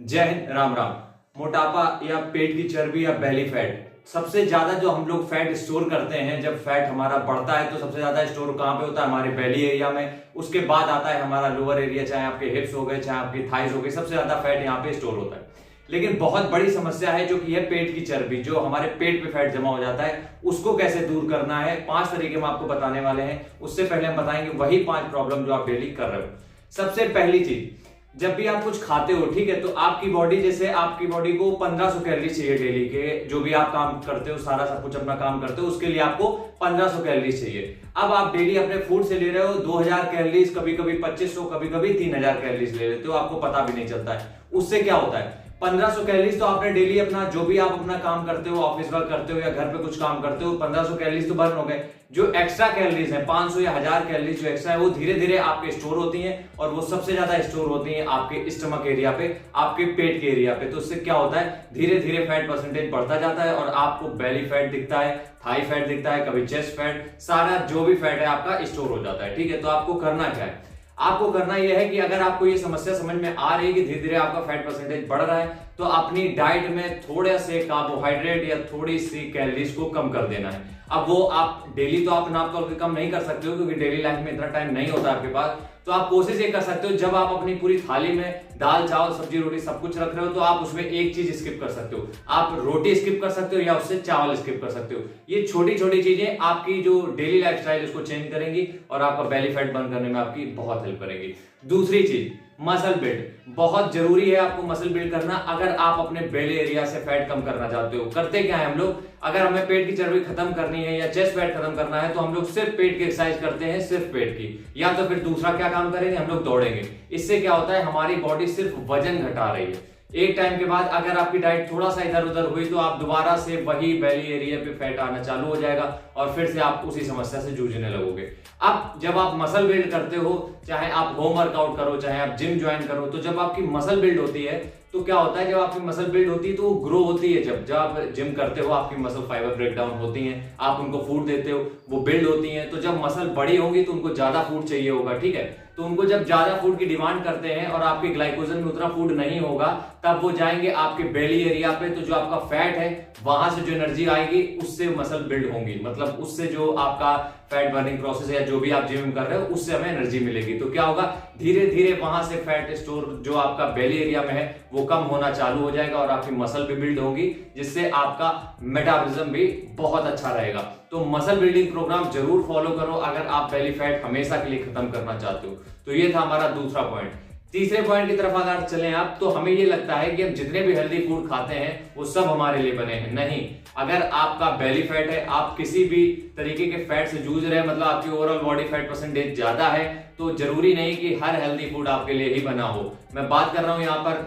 जय हिंद, राम राम। मोटापा या पेट की चर्बी या बेली फैट, सबसे ज्यादा जो हम लोग फैट स्टोर करते हैं, जब फैट हमारा बढ़ता है तो सबसे ज्यादा स्टोर कहाँ पे होता है? हमारे बेली एरिया में। उसके बाद आता है हमारा लोअर एरिया, चाहे आपके हिप्स हो गए, चाहे आपकी थाइज हो गई, सबसे ज्यादा फैट यहाँ पे स्टोर होता है। लेकिन बहुत बड़ी समस्या है जो कि है पेट की चर्बी, जो हमारे पेट पे फैट जमा हो जाता है, उसको कैसे दूर करना है। 5 तरीके हम आपको बताने वाले हैं। उससे पहले हम बताएंगे वही 5 प्रॉब्लम जो आप डेली कर रहे हो। सबसे पहली चीज, जब भी आप कुछ खाते हो, ठीक है, तो आपकी बॉडी, जैसे आपकी बॉडी को 1500 कैलोरी चाहिए डेली के, जो भी आप काम करते हो, सारा सब कुछ अपना काम करते हो, उसके लिए आपको 1500 कैलोरी चाहिए। अब आप डेली अपने फूड से ले रहे हो 2000 कैलोरीज, कभी कभी 2500, कभी कभी 3000 कैलोरीज ले लेते हो, आपको पता भी नहीं चलता है। उससे क्या होता है? 1500 कैलोरीज तो आपने डेली अपना, जो भी आप अपना काम करते हो, ऑफिस वर्क करते हो या घर पे कुछ काम करते हो, 1500 कैलोरीज तो बर्न हो गए। जो एक्स्ट्रा कैलोरीज है 500 या 1000 कैलोरीज जो एक्स्ट्रा है, वो धीरे धीरे आपके स्टोर होती हैं, और वो सबसे ज्यादा स्टोर होती हैं आपके स्टमक एरिया पे, आपके पेट के एरिया पे। तो उससे क्या होता है? धीरे धीरे फैट परसेंटेज बढ़ता जाता है और आपको बेली फैट दिखता है, थाई फैट दिखता है, कभी चेस्ट फैट, सारा जो भी फैट है आपका स्टोर हो जाता है। ठीक है, तो आपको करना क्या है? आपको करना यह है कि अगर आपको ये समस्या समझ में आ रही है कि धीरे धीरे आपका फैट परसेंटेज बढ़ रहा है, तो अपनी डाइट में थोड़े से कार्बोहाइड्रेट या थोड़ी सी कैलोरीज को कम कर देना है। अब वो आप डेली तो आप नाप तोल के कम नहीं कर सकते हो, क्योंकि डेली लाइफ में इतना टाइम नहीं होता आपके पास। तो आप कोशिश ये कर सकते हो, जब आप अपनी पूरी थाली में दाल चावल सब्जी रोटी सब कुछ रख रहे हो, तो आप उसमें एक चीज स्किप कर सकते हो। आप रोटी स्किप कर सकते हो या उससे चावल स्किप कर सकते हो। ये छोटी छोटी चीजें आपकी जो डेली लाइफस्टाइल उसको चेंज करेंगी और आपका बेली फैट बर्न करने में आपकी बहुत हेल्प करेगी। दूसरी चीज, मसल बिल्ड। बहुत जरूरी है आपको मसल बिल्ड करना, अगर आप अपने बेली एरिया से फैट कम करना चाहते हो। करते क्या है हम लोग? अगर हमें पेट की चर्बी खत्म करनी है या चेस्ट फैट खत्म करना है, तो हम लोग सिर्फ पेट की एक्सरसाइज करते हैं, सिर्फ पेट की। या तो फिर दूसरा क्या काम करेंगे? हम लोग दौड़ेंगे। इससे क्या होता है? हमारी बॉडी सिर्फ वजन घटा रही है। एक टाइम के बाद अगर आपकी डाइट थोड़ा सा इधर उधर हुई, तो आप दोबारा से वही बेली एरिया पे फैट आना चालू हो जाएगा और फिर से आप उसी समस्या से जूझने लगोगे। अब जब आप मसल बिल्ड करते हो, चाहे आप होम वर्कआउट करो, चाहे आप जिम ज्वाइन करो, तो जब आपकी मसल बिल्ड होती है, तो क्या होता है? जब आपकी मसल बिल्ड होती है तो वो ग्रो होती है। जब आप जिम करते हो, आपकी मसल फाइबर ब्रेक डाउन होती हैं, आप उनको फूड देते हो, वो बिल्ड होती हैं। तो जब मसल बड़ी होंगी तो उनको ज्यादा फूड चाहिए होगा, ठीक है। तो उनको जब ज्यादा फूड की डिमांड करते हैं और आपके ग्लाइकोजन में उतना फूड नहीं होगा, तब वो जाएंगे आपके बेली एरिया पे। तो जो आपका फैट है, वहां से जो एनर्जी आएगी, उससे मसल बिल्ड होंगी, मतलब उससे जो आपका फैट बर्निंग प्रोसेस है या जो भी आप जिम कर रहे हो, उससे हमें एनर्जी मिलेगी। तो क्या होगा? धीरे धीरे वहां से फैट स्टोर जो आपका बेली एरिया में है वो कम होना चालू हो जाएगा और आपकी मसल भी बिल्ड होगी, जिससे आपका मेटाबॉलिज्म भी बहुत अच्छा रहेगा। तो मसल बिल्डिंग प्रोग्राम जरूर फॉलो करो अगर आप बेली फैट हमेशा के लिए खत्म करना चाहते हो। तो ये था हमारा दूसरा पॉइंट। तीसरे पॉइंट की तरफ अगर चलें आप, तो हमें ये लगता है कि हम जितने भी हेल्दी फूड खाते हैं वो सब हमारे लिए बने हैं। नहीं, अगर आपका बेली फैट है, आप किसी भी तरीके के फैट से जूझ रहे हैं, मतलब आपकी ओवरऑल बॉडी फैट परसेंटेज ज्यादा है, तो जरूरी नहीं कि हर हेल्दी फूड आपके लिए ही बना हो। मैं बात कर रहा हूं यहाँ पर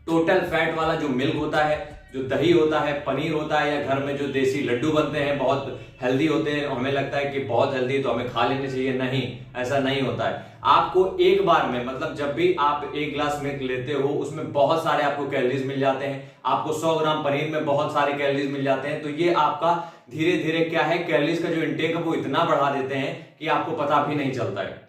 टोटल फैट वाला, जो मिल्क होता है, जो दही होता है, पनीर होता है, या घर में जो देसी लड्डू बनते हैं, बहुत हेल्दी होते हैं। हमें लगता है कि बहुत हेल्दी तो हमें खा लेने चाहिए। नहीं, ऐसा नहीं होता है। आपको एक बार में, मतलब जब भी आप एक ग्लास मिल्क लेते हो, उसमें बहुत सारे आपको कैलोरीज मिल जाते हैं। आपको 100 ग्राम पनीर में बहुत सारे कैलोरीज मिल जाते हैं। तो ये आपका धीरे धीरे क्या है, कैलोरीज का जो इंटेक है वो इतना बढ़ा देते हैं कि आपको पता भी नहीं चलता है,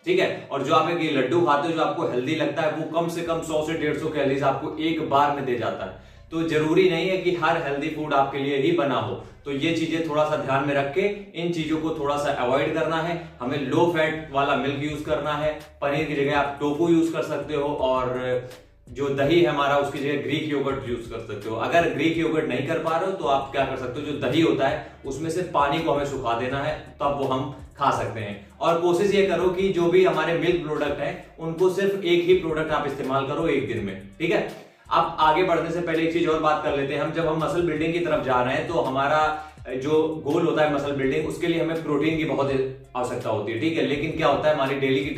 ठीक है। और जो आप एक लड्डू खाते हो, जो आपको हेल्दी लगता है, वो कम से कम 100 से 150 कैलोरीज आपको एक बार में दे जाता है। तो जरूरी नहीं है कि हर हेल्दी फूड आपके लिए ही बना हो। तो ये चीजें थोड़ा सा ध्यान में रख के इन चीजों को थोड़ा सा अवॉइड करना है। हमें लो फैट वाला मिल्क यूज करना है। पनीर की जगह आप टोफू यूज कर सकते हो, और जो दही है हमारा, उसकी जगह ग्रीक योगर्ट यूज कर सकते हो। अगर ग्रीक योगर्ट नहीं कर पा रहे हो, तो आप क्या कर सकते हो, जो दही होता है उसमें से पानी को हमें सुखा देना है, तब वो हम खा सकते हैं। और कोशिश ये करो कि जो भी हमारे मिल्क प्रोडक्ट हैं, उनको सिर्फ एक ही प्रोडक्ट आप इस्तेमाल करो एक दिन में, ठीक है। अब आगे बढ़ने से पहले एक चीज और बात कर लेते हैं। हम जब हम मसल बिल्डिंग की तरफ जा रहे हैं, तो हमारा जो गोल होता है मसल बिल्डिंग, उसके लिए हमें प्रोटीन की बहुत आवश्यकता होती है, ठीक है। लेकिन क्या होता है, हमारी डेली की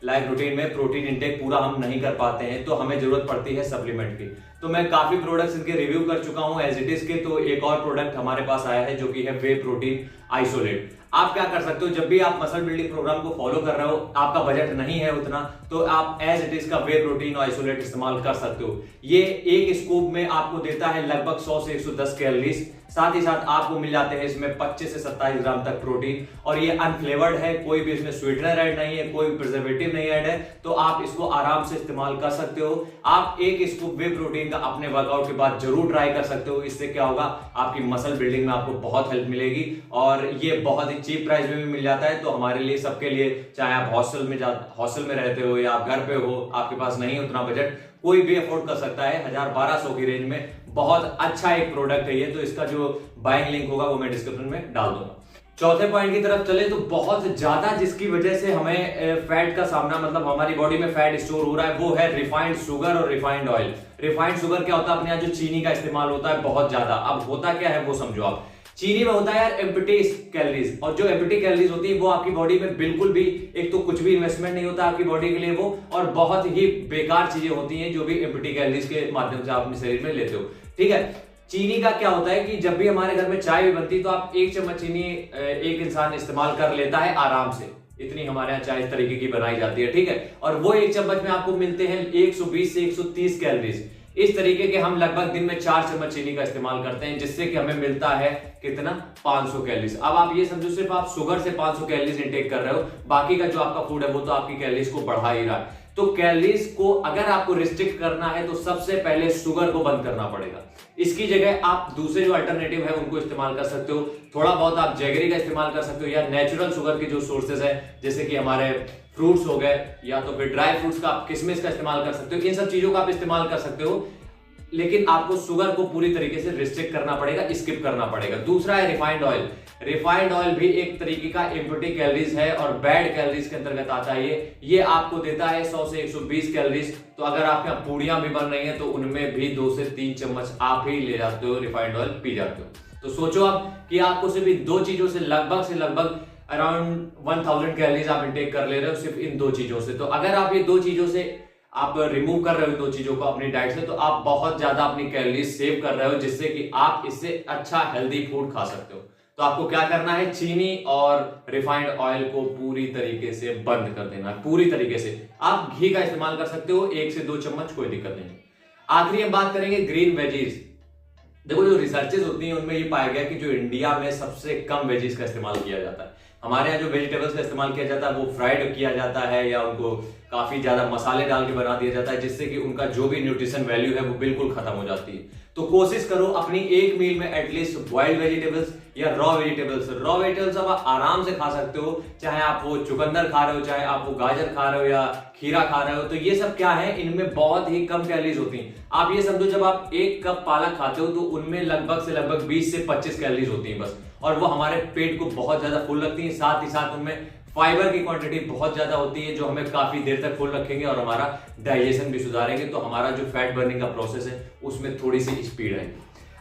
लाइफ रूटीन में प्रोटीन इंटेक पूरा हम नहीं कर पाते हैं, तो हमें जरूरत पड़ती है सप्लीमेंट की। तो मैं काफी प्रोडक्ट्स इनके रिव्यू कर चुका हूं एज इट इज के। तो एक और प्रोडक्ट हमारे पास आया है, जो कि है वे प्रोटीन आइसोलेट। आप क्या कर सकते हो, जब भी आप मसल बिल्डिंग प्रोग्राम को फॉलो कर रहे हो, आपका बजट नहीं है उतना, तो आप एज इट इज का वे प्रोटीन आइसोलेट इस्तेमाल कर सकते हो। ये एक स्कूप में आपको देता है लगभग 100 से 110 कैलोरीज, साथ ही साथ आपको मिल जाते हैं इसमें 25 से 27 ग्राम तक प्रोटीन, और ये अनफ्लेवर्ड है, कोई भी इसमें स्वीटनर ऐड नहीं है, कोई प्रिजर्वेटिव नहीं ऐड है, तो आप इसको आराम से इस्तेमाल कर सकते हो। आप एक स्कूप वे प्रोटीन का अपने वर्कआउट के बाद जरूर ट्राई कर सकते हो। इससे क्या होगा, आपकी मसल बिल्डिंग में आपको बहुत हेल्प मिलेगी, और ये बहुत ही चीप प्राइस में भी मिल जाता है। तो हमारे लिए, सबके लिए, चाहे आप हॉस्टल में रहते हो या आप घर पे हो, आपके पास नहीं है उतना बजट, कोई भी अफोर्ड कर सकता है। 1000-1200 की रेंज में बहुत अच्छा एक प्रोडक्ट है ये। तो इसका जो बाइंग लिंक होगा वो मैं डिस्क्रिप्शन में डाल दूंगा। चौथे पॉइंट की तरफ चले तो बहुत ज्यादा जिसकी वजह से हमें फैट का सामना, मतलब हमारी बॉडी में फैट स्टोर हो रहा है, वो है रिफाइंड शुगर और रिफाइंड ऑयल। रिफाइंड शुगर क्या होता है, अपने यहाँ जो चीनी का इस्तेमाल होता है बहुत ज्यादा। अब होता क्या है वो समझो आप। चीनी में होता है यार एम्प्टी कैलोरीज, और जो एम्प्टी कैलोरीज होती है वो आपकी बॉडी में बिल्कुल भी, एक तो कुछ भी इन्वेस्टमेंट नहीं होता आपकी बॉडी के लिए वो, और बहुत ही बेकार चीजें होती हैं जो भी एम्प्टी कैलोरीज के माध्यम से आप अपने शरीर में लेते हो। ठीक है, चीनी का क्या होता है कि जब भी हमारे घर में चाय भी बनती है तो आप 1 चम्मच चीनी एक इंसान इस्तेमाल कर लेता है आराम से। इतनी हमारे यहाँ चाय इस तरीके की बनाई जाती है, ठीक है, और वो 1 चम्मच में आपको मिलते हैं 120 से 130 कैलोरीज। इस तरीके के हम लगभग दिन में 4 चम्मच चीनी का इस्तेमाल करते हैं, जिससे कि हमें मिलता है कितना, 500 कैलोरीज। अब आप ये समझो सिर्फ आप शुगर से 500 कैलोरीज इंटेक कर रहे हो, बाकी का जो आपका फूड है वो तो आपकी कैलोरीज को बढ़ा ही रहा है। तो कैलोरीज को अगर आपको रिस्ट्रिक्ट करना है तो सबसे पहले शुगर को बंद करना पड़ेगा। इसकी जगह आप दूसरे जो अल्टरनेटिव है उनको इस्तेमाल कर सकते हो। थोड़ा बहुत आप जैगरी का इस्तेमाल कर सकते हो, या नेचुरल शुगर के जो सोर्सेज है जैसे कि हमारे फ्रूट्स हो गए, या तो फिर ड्राई फ्रूट्स का, आप किशमिश का इस्तेमाल कर सकते हो। इन सब चीजों का आप इस्तेमाल कर सकते हो, लेकिन आपको शुगर को पूरी तरीके से रिस्ट्रिक्ट करना पड़ेगा, स्किप करना पड़ेगा। दूसरा है रिफाइंड ऑयल। रिफाइंड ऑयल भी एक तरीके का एम्प्टी कैलोरीज है और बैड कैलोरीज के अंतर्गत आता है। ये आपको देता है 100 से 120 कैलोरीज। तो अगर आपके यहाँ पूड़ियां भी बन रही हैं तो उनमें भी 2 से 3 चम्मच आप ही ले जाते हो, रिफाइंड ऑयल पी जाते हो। तो सोचो आप कि आपको सिर्फ इन 2 चीजों से लगभग अराउंड 1000 कैलोरीज आप इंटेक कर ले रहे हो, सिर्फ इन 2 चीजों से। तो अगर आप ये 2 चीजों से आप रिमूव कर रहे हो, 2 चीजों को अपनी डाइट से, तो आप बहुत ज्यादा अपनी कैलोरीज सेव कर रहे हो, जिससे कि आप इससे अच्छा हेल्दी फूड खा सकते हो। तो आपको क्या करना है, चीनी और रिफाइंड ऑयल को पूरी तरीके से बंद कर देना है, पूरी तरीके से। आप घी का इस्तेमाल कर सकते हो 1 से 2 चम्मच, कोई दिक्कत नहीं। आखिरी हम बात करेंगे ग्रीन वेजीज। देखो जो रिसर्चेस होती हैं उनमें ये पाया गया कि जो इंडिया में सबसे कम वेजीज का इस्तेमाल किया जाता है। हमारे यहाँ जो वेजिटेबल्स का इस्तेमाल किया जाता है वो फ्राइड किया जाता है, या उनको काफी ज्यादा मसाले डाल के बना दिया जाता है, जिससे कि उनका जो भी न्यूट्रिशन वैल्यू है वो बिल्कुल खत्म हो जाती है। तो कोशिश करो अपनी एक मील में एटलीस्ट बॉइल्ड वेजिटेबल्स या रॉ वेजिटेबल्स आप आराम से खा सकते हो, चाहे आप वो चुकंदर खा रहे हो, चाहे आप वो गाजर खा रहे हो या खीरा खा रहे हो। तो ये सब क्या है, इनमें बहुत ही कम कैलोरीज होती हैं। आप ये समझो जब आप 1 कप पालक खाते हो तो उनमें लगभग 20 से 25 कैलोरीज होती हैं बस, और वो हमारे पेट को बहुत ज्यादा फुल रखती है। साथ ही साथ उनमें फाइबर की क्वांटिटी बहुत ज्यादा होती है, जो हमें काफी देर तक फुल रखेंगे और हमारा डाइजेशन भी सुधारेंगे। तो हमारा जो फैट बर्निंग का प्रोसेस है उसमें थोड़ी सी स्पीड है।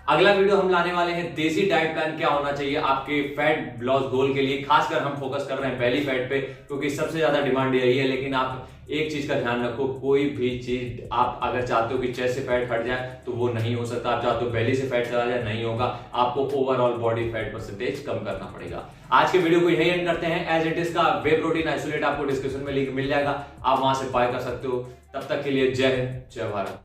अगला वीडियो हम लाने वाले हैं देसी डाइट प्लान क्या होना चाहिए आपके फैट लॉस गोल के लिए। खासकर हम फोकस कर रहे हैं बेली फैट पे, क्योंकि सबसे ज्यादा डिमांड यही है। लेकिन आप एक चीज का ध्यान रखो, कोई भी चीज आप अगर चाहते हो कि चेस्ट से फैट हट जाए तो वो नहीं हो सकता। आप चाहते हो बेली से फैट चला जाए, नहीं होगा। आपको ओवरऑल बॉडी फैट परसेंटेज कम करना पड़ेगा। आज के वीडियो को यही एंड करते हैं। एज इट इज का वे प्रोटीन आइसोलेट आपको डिस्क्रिप्शन में लिंक मिल जाएगा, आप वहां से बाय कर सकते हो। तब तक के लिए जय हिंद, जय भारत।